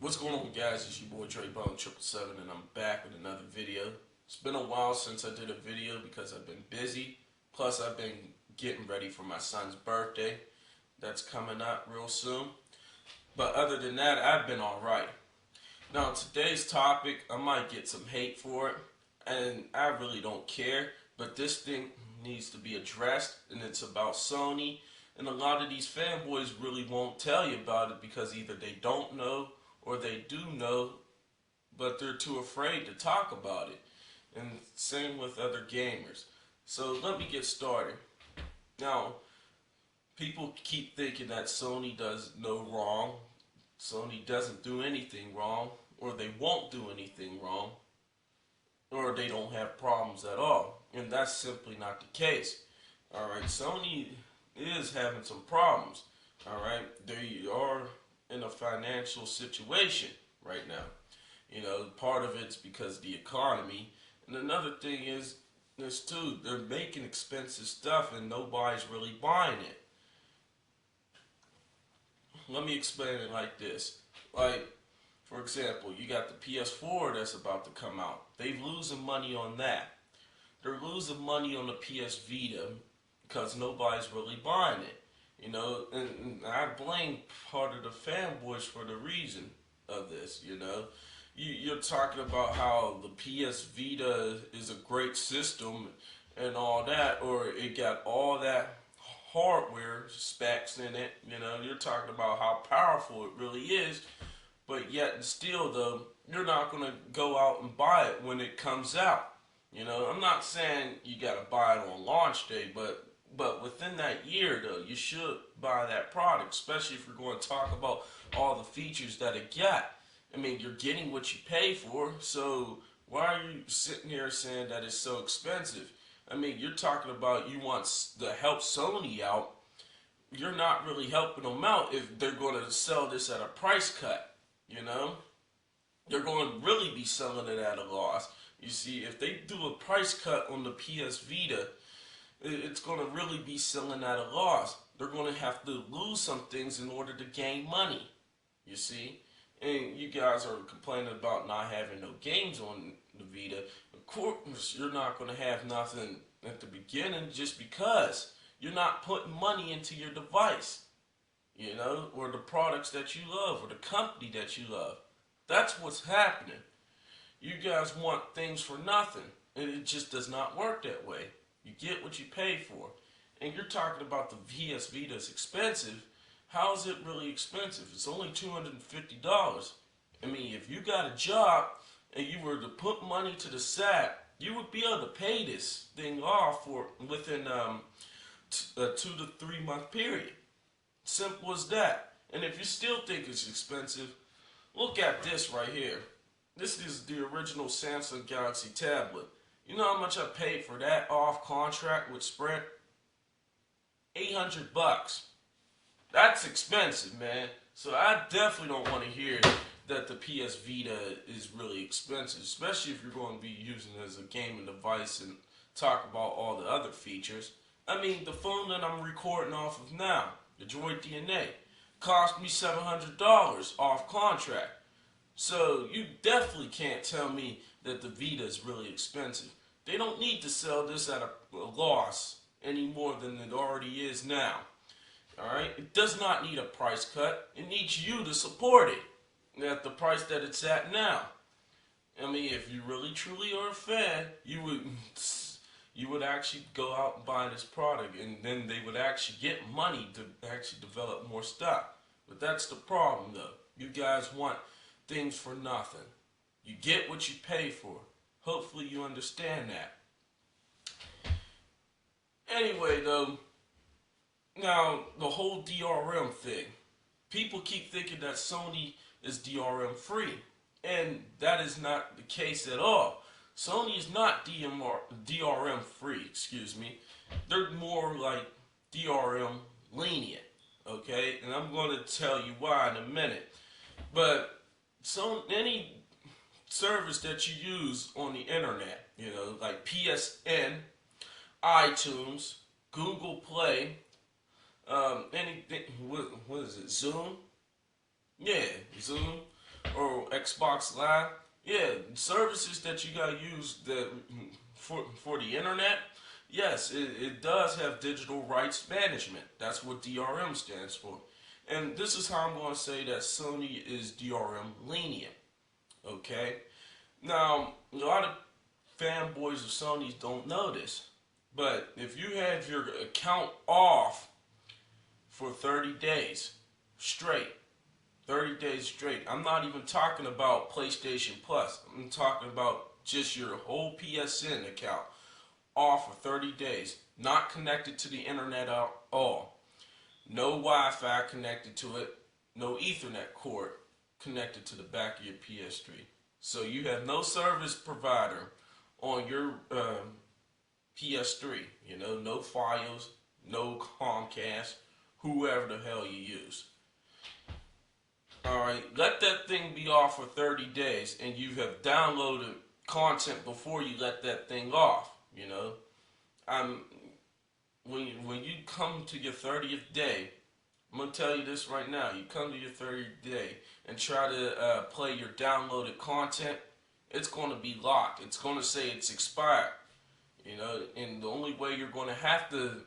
What's going on, guys? It's your boy Dre Bone 777, and I'm back with another video. It's been a while since I did a video because I've been busy. Plus, I've been getting ready for my son's birthday. That's coming up real soon. But other than that, I've been alright. Now, today's topic, I might get some hate for it, and I really don't care. But this thing needs to be addressed, and it's about Sony. And a lot of these fanboys really won't tell you about it because either they don't know or they do know, but they're too afraid to talk about it. And same with other gamers. So let me get started. Now, people keep thinking that Sony does no wrong. Sony doesn't do anything wrong, or they won't do anything wrong, or they don't have problems at all. And that's simply not the case. Alright, Sony is having some problems. Alright, they are in a financial situation right now. You know, part of it's because of the economy. And another thing is, there's too, they're making expensive stuff and nobody's really buying it. Let me explain it like this. Like, for example, you got the PS4 that's about to come out. They're losing money on that. They're losing money on the PS Vita because nobody's really buying it. You know, and I blame part of the fanboys for the reason of this, you know. You're talking about how the PS Vita is a great system and all that, or it got all that hardware specs in it, you know. You're talking about how powerful it really is, but yet and still, though, you're not going to go out and buy it when it comes out. You know, I'm not saying you got to buy it on launch day, but within that year, though, you should buy that product, especially if you're going to talk about all the features that it got. I mean, you're getting what you pay for, so why are you sitting here saying that it's so expensive? I mean, you're talking about you want to help Sony out. You're not really helping them out if they're going to sell this at a price cut, you know? They're going to really be selling it at a loss. You see, if they do a price cut on the PS Vita, it's going to really be selling at a loss. They're going to have to lose some things in order to gain money, you see. And you guys are complaining about not having no games on the Vita. Of course, you're not going to have nothing at the beginning just because you're not putting money into your device, you know, or the products that you love, or the company that you love. That's what's happening. You guys want things for nothing, and it just does not work that way. You get what you pay for. And you're talking about the PS Vita is expensive. How is it really expensive? It's only $250. I mean, if you got a job and you were to put money to the side, you would be able to pay this thing off for within a 2 to 3 month period. Simple as that. And if you still think it's expensive, look at this right here. This is the original Samsung Galaxy tablet. You know how much I paid for that off contract with Sprint? $800. That's expensive, man. So I definitely don't want to hear that the PS Vita is really expensive, especially if you're going to be using it as a gaming device and talk about all the other features. I mean, the phone that I'm recording off of now, the Droid DNA, cost me $700 off contract. So you definitely can't tell me that the Vita is really expensive. They don't need to sell this at a loss any more than it already is now. Alright? It does not need a price cut. It needs you to support it at the price that it's at now. I mean, if you really truly are a fan, you would actually go out and buy this product, and then they would actually get money to actually develop more stuff. But that's the problem, though. You guys want things for nothing. You get what you pay for. Hopefully you understand that. Anyway, though, now the whole DRM thing. People keep thinking that Sony is DRM free, and that is not the case at all. Sony is not DRM free, excuse me. They're more like DRM lenient, okay? And I'm going to tell you why in a minute. But any service that you use on the internet, you know, like PSN, iTunes, Google Play, anything, what is it, Zoom? Yeah, Zoom, or Xbox Live, yeah, services that you gotta use that for the internet. Yes, it does have digital rights management. That's what DRM stands for. And this is how I'm going to say that Sony is DRM lenient. Okay? Now, a lot of fanboys of Sony's don't know this. But if you have your account off for 30 days straight, 30 days straight, I'm not even talking about PlayStation Plus. I'm talking about just your whole PSN account off for 30 days, not connected to the internet at all. No Wi-Fi connected to it, no Ethernet cord connected to the back of your PS3. So you have no service provider on your PS3. You know, no Fios, no Comcast, whoever the hell you use. Alright, let that thing be off for 30 days and you have downloaded content before you let that thing off. You know, when you come to your 30th day, I'm gonna tell you this right now. You come to your 30th day and try to play your downloaded content, it's gonna be locked. It's gonna say it's expired. You know, and the only way you're gonna have to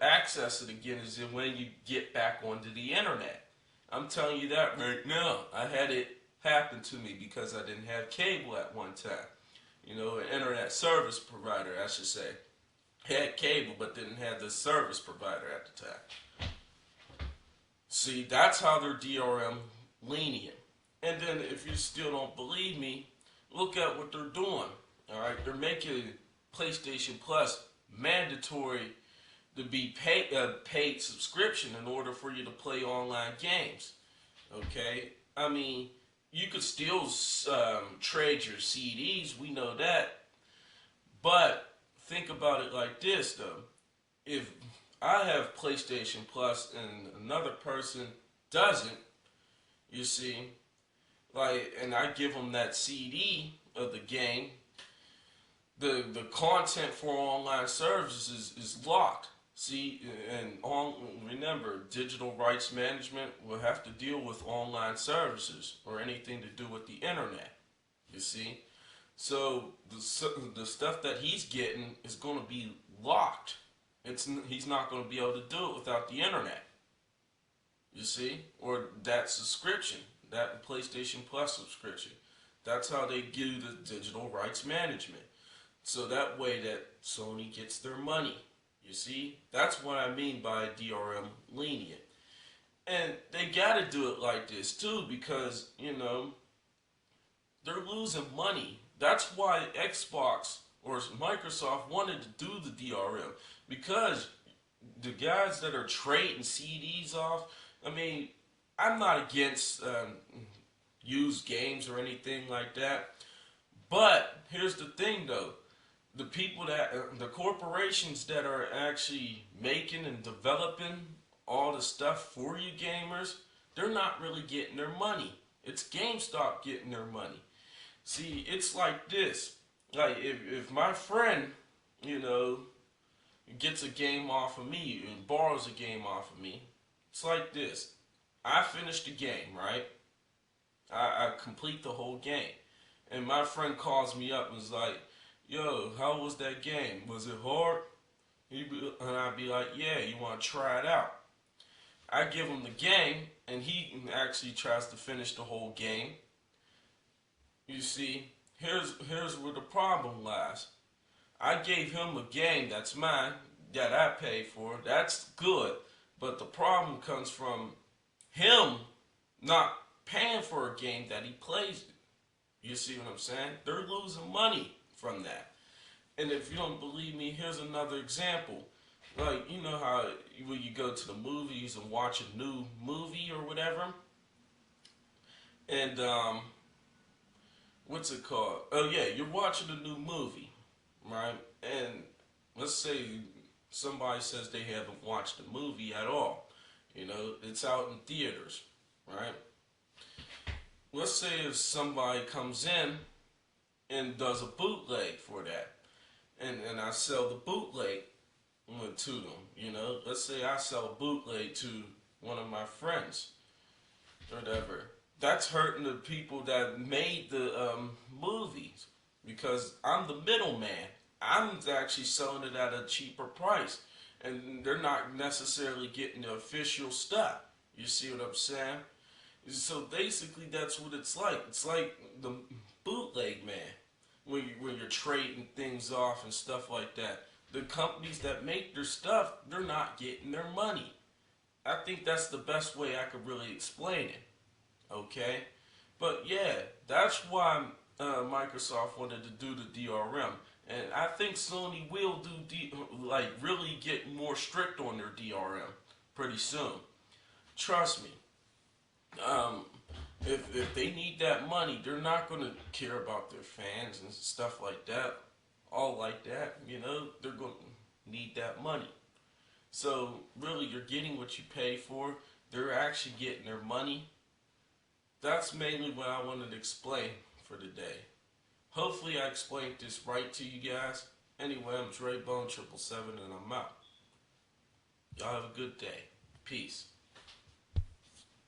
access it again is when you get back onto the internet. I'm telling you that right now. I had it happen to me because I didn't have cable at one time. You know, an internet service provider, I should say. Had cable but didn't have the service provider at the time. See, that's how they're DRM lenient. And then if you still don't believe me, look at what they're doing. Alright, they're making PlayStation Plus mandatory to be paid subscription in order for you to play online games. Okay? I mean, you could still trade your CDs, we know that. But think about it like this, though. If I have PlayStation Plus and another person doesn't, you see, like, and I give them that CD of the game, the content for online services is locked. See, and remember, digital rights management will have to deal with online services or anything to do with the internet. You see, so the stuff that he's getting is going to be locked. He's not going to be able to do it without the internet. You see, or that subscription, that PlayStation Plus subscription. That's how they do the digital rights management. So that way that Sony gets their money. You see, that's what I mean by DRM lenient. And they got to do it like this too because, you know, they're losing money. That's why Xbox or Microsoft wanted to do the DRM, because the guys that are trading CDs off, I mean, I'm not against used games or anything like that, but here's the thing though. The people the corporations that are actually making and developing all the stuff for you gamers, they're not really getting their money. It's GameStop getting their money. See, it's like this. Like, if my friend, you know, gets a game off of me and borrows a game off of me, it's like this. I finish the game, right? I complete the whole game. And my friend calls me up and is like, yo, how was that game? Was it hard? And I'd be like, yeah, you want to try it out? I give him the game, and he actually tries to finish the whole game. You see, here's where the problem lies. I gave him a game that's mine, that I paid for. That's good. But the problem comes from him not paying for a game that he plays. You see what I'm saying? They're losing money from that. And if you don't believe me, here's another example. Like, you know how when you go to the movies and watch a new movie or whatever, and what's it called? Oh yeah, you're watching a new movie, right? And let's say somebody says they haven't watched the movie at all. You know, it's out in theaters, right? Let's say if somebody comes in and does a bootleg for that, and I sell the bootleg to them, you know. Let's say I sell a bootleg to one of my friends or whatever. that's hurting the people that made the movies, because I'm the middleman. I'm actually selling it at a cheaper price, and they're not necessarily getting the official stuff. You see what I'm saying? So basically, that's what it's like. It's like the bootleg man when you're trading things off and stuff like that. The companies that make their stuff, they're not getting their money. I think that's the best way I could really explain it. Okay, but yeah, that's why Microsoft wanted to do the DRM, and I think Sony will do like really get more strict on their DRM pretty soon. Trust me. Um, if they need that money, they're not gonna care about their fans and stuff like that. All like that, they're gonna need that money. So really, you're getting what you pay for. They're actually getting their money. That's mainly what I wanted to explain for today. Hopefully, I explained this right to you guys. Anyway, I'm Dre Bone 777, and I'm out. Y'all have a good day. Peace.